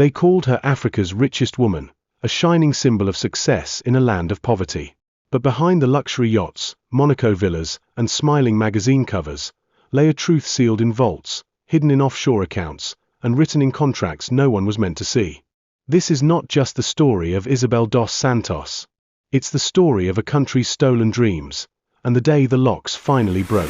They called her Africa's richest woman, a shining symbol of success in a land of poverty. But behind the luxury yachts, Monaco villas, and smiling magazine covers, lay a truth sealed in vaults, hidden in offshore accounts, and written in contracts no one was meant to see. This is not just the story of Isabel dos Santos. It's the story of a country's stolen dreams, and the day the locks finally broke.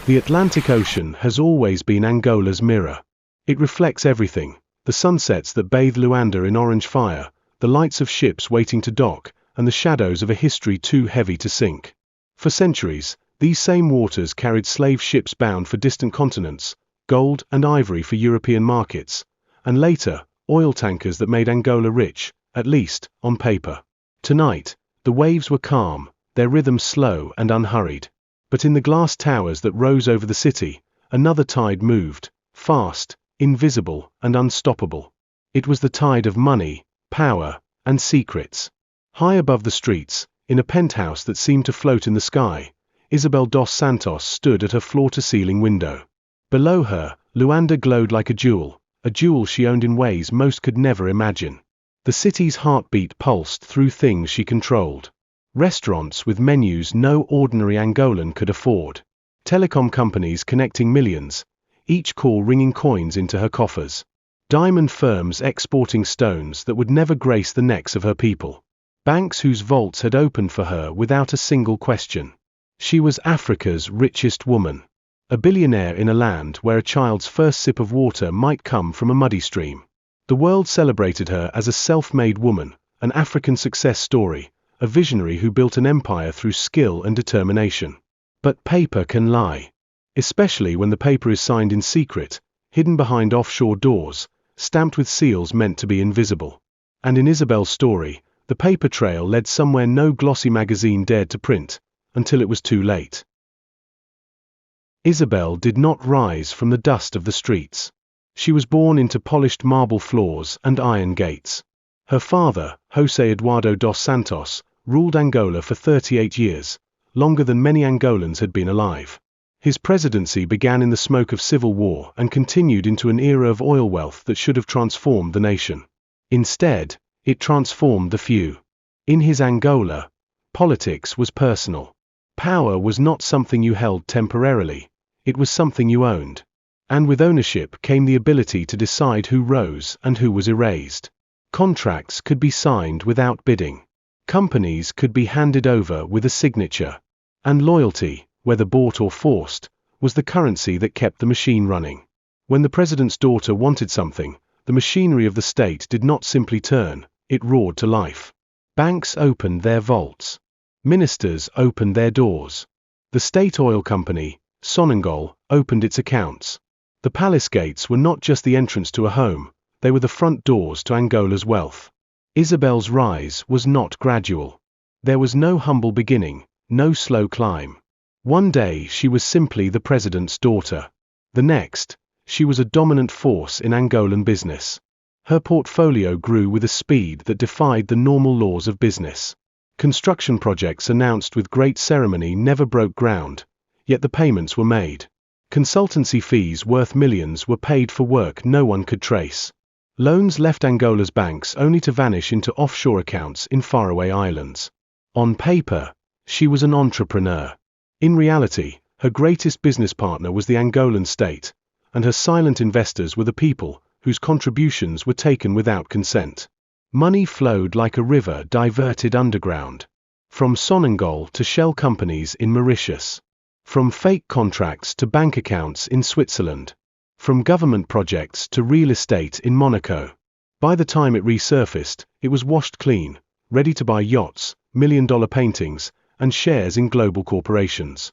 The Atlantic Ocean has always been Angola's mirror. It reflects everything: the sunsets that bathe Luanda in orange fire, the lights of ships waiting to dock, and the shadows of a history too heavy to sink. For centuries, these same waters carried slave ships bound for distant continents, gold and ivory for European markets, and later, oil tankers that made Angola rich, at least on paper. Tonight, the waves were calm, their rhythm slow and unhurried. But in the glass towers that rose over the city, another tide moved, fast, invisible, and unstoppable. It was the tide of money, power, and secrets. High above the streets, in a penthouse that seemed to float in the sky, Isabel dos Santos stood at her floor-to-ceiling window. Below her, Luanda glowed like a jewel she owned in ways most could never imagine. The city's heartbeat pulsed through things she controlled. Restaurants with menus no ordinary Angolan could afford. Telecom companies connecting millions, each call ringing coins into her coffers. Diamond firms exporting stones that would never grace the necks of her people. Banks whose vaults had opened for her without a single question. She was Africa's richest woman. A billionaire in a land where a child's first sip of water might come from a muddy stream. The world celebrated her as a self-made woman, an African success story, a visionary who built an empire through skill and determination. But paper can lie. Especially when the paper is signed in secret, hidden behind offshore doors, stamped with seals meant to be invisible. And in Isabel's story, the paper trail led somewhere no glossy magazine dared to print, until it was too late. Isabel did not rise from the dust of the streets. She was born into polished marble floors and iron gates. Her father, José Eduardo dos Santos, ruled Angola for 38 years, longer than many Angolans had been alive. His presidency began in the smoke of civil war and continued into an era of oil wealth that should have transformed the nation. Instead, it transformed the few. In his Angola, politics was personal. Power was not something you held temporarily, it was something you owned. And with ownership came the ability to decide who rose and who was erased. Contracts could be signed without bidding. Companies could be handed over with a signature. And loyalty, whether bought or forced, was the currency that kept the machine running. When the president's daughter wanted something, the machinery of the state did not simply turn, it roared to life. Banks opened their vaults. Ministers opened their doors. The state oil company, Sonangol, opened its accounts. The palace gates were not just the entrance to a home, they were the front doors to Angola's wealth. Isabel's rise was not gradual. There was no humble beginning, no slow climb. One day she was simply the president's daughter. The next, she was a dominant force in Angolan business. Her portfolio grew with a speed that defied the normal laws of business. Construction projects announced with great ceremony never broke ground, yet the payments were made. Consultancy fees worth millions were paid for work no one could trace. Loans left Angola's banks only to vanish into offshore accounts in faraway islands. On paper, she was an entrepreneur. In reality, her greatest business partner was the Angolan state, and her silent investors were the people, whose contributions were taken without consent. Money flowed like a river diverted underground. From Sonangol to shell companies in Mauritius. From fake contracts to bank accounts in Switzerland. From government projects to real estate in Monaco. By the time it resurfaced, it was washed clean, ready to buy yachts, million-dollar paintings, and shares in global corporations.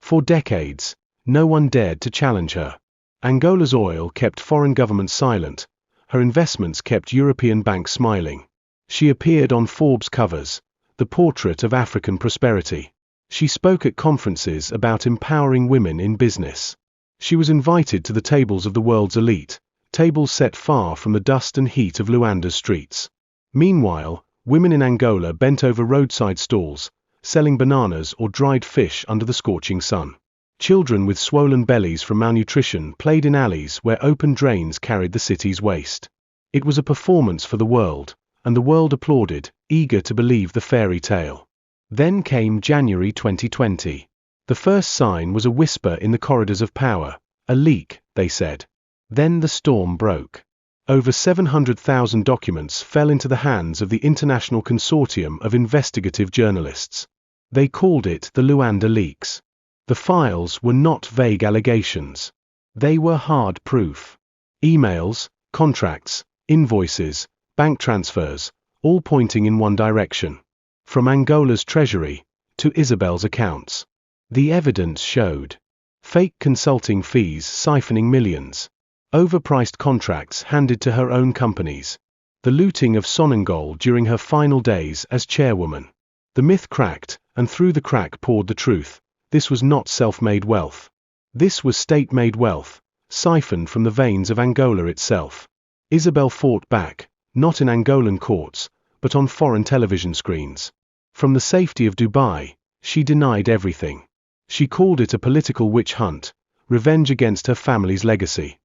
For decades, no one dared to challenge her. Angola's oil kept foreign governments silent, her investments kept European banks smiling. She appeared on Forbes covers, the portrait of African prosperity. She spoke at conferences about empowering women in business. She was invited to the tables of the world's elite, tables set far from the dust and heat of Luanda's streets. Meanwhile, women in Angola bent over roadside stalls, selling bananas or dried fish under the scorching sun. Children with swollen bellies from malnutrition played in alleys where open drains carried the city's waste. It was a performance for the world, and the world applauded, eager to believe the fairy tale. Then came January 2020. The first sign was a whisper in the corridors of power, a leak, they said. Then the storm broke. Over 700,000 documents fell into the hands of the International Consortium of Investigative Journalists. They called it the Luanda Leaks. The files were not vague allegations. They were hard proof. Emails, contracts, invoices, bank transfers, all pointing in one direction. From Angola's treasury to Isabel's accounts. The evidence showed fake consulting fees siphoning millions, overpriced contracts handed to her own companies, the looting of Sonangol during her final days as chairwoman. The myth cracked, and through the crack poured the truth. This was not self-made wealth. This was state-made wealth, siphoned from the veins of Angola itself. Isabel fought back, not in Angolan courts, but on foreign television screens. From the safety of Dubai, she denied everything. She called it a political witch hunt, revenge against her family's legacy.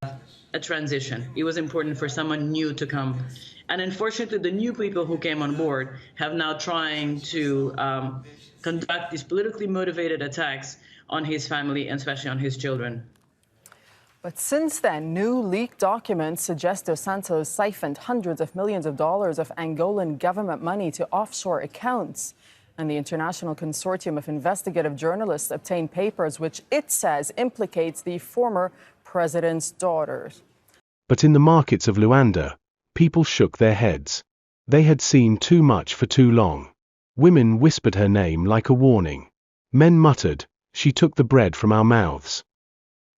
A transition. It was important for someone new to come. And unfortunately, the new people who came on board have now trying to conduct these politically motivated attacks on his family and especially on his children. But since then, new leaked documents suggest Dos Santos siphoned hundreds of millions of dollars of Angolan government money to offshore accounts. And the International Consortium of Investigative Journalists obtained papers which it says implicates the former president's daughters. But in the markets of Luanda, people shook their heads. They had seen too much for too long. Women whispered her name like a warning. Men muttered, "She took the bread from our mouths."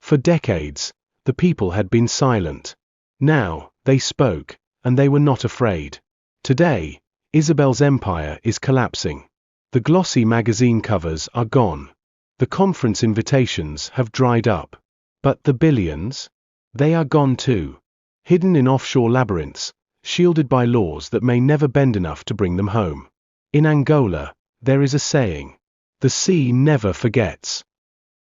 For decades, the people had been silent. Now, they spoke, and they were not afraid. Today, Isabel's empire is collapsing. The glossy magazine covers are gone. The conference invitations have dried up. But the billions? They are gone too. Hidden in offshore labyrinths, shielded by laws that may never bend enough to bring them home. In Angola, there is a saying, "The sea never forgets."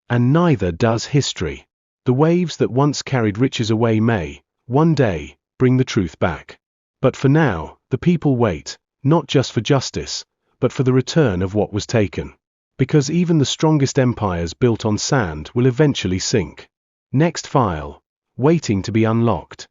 And neither does history. The waves that once carried riches away may, one day, bring the truth back. But for now, the people wait, not just for justice, but for the return of what was taken. Because even the strongest empires built on sand will eventually sink. Next file, waiting to be unlocked.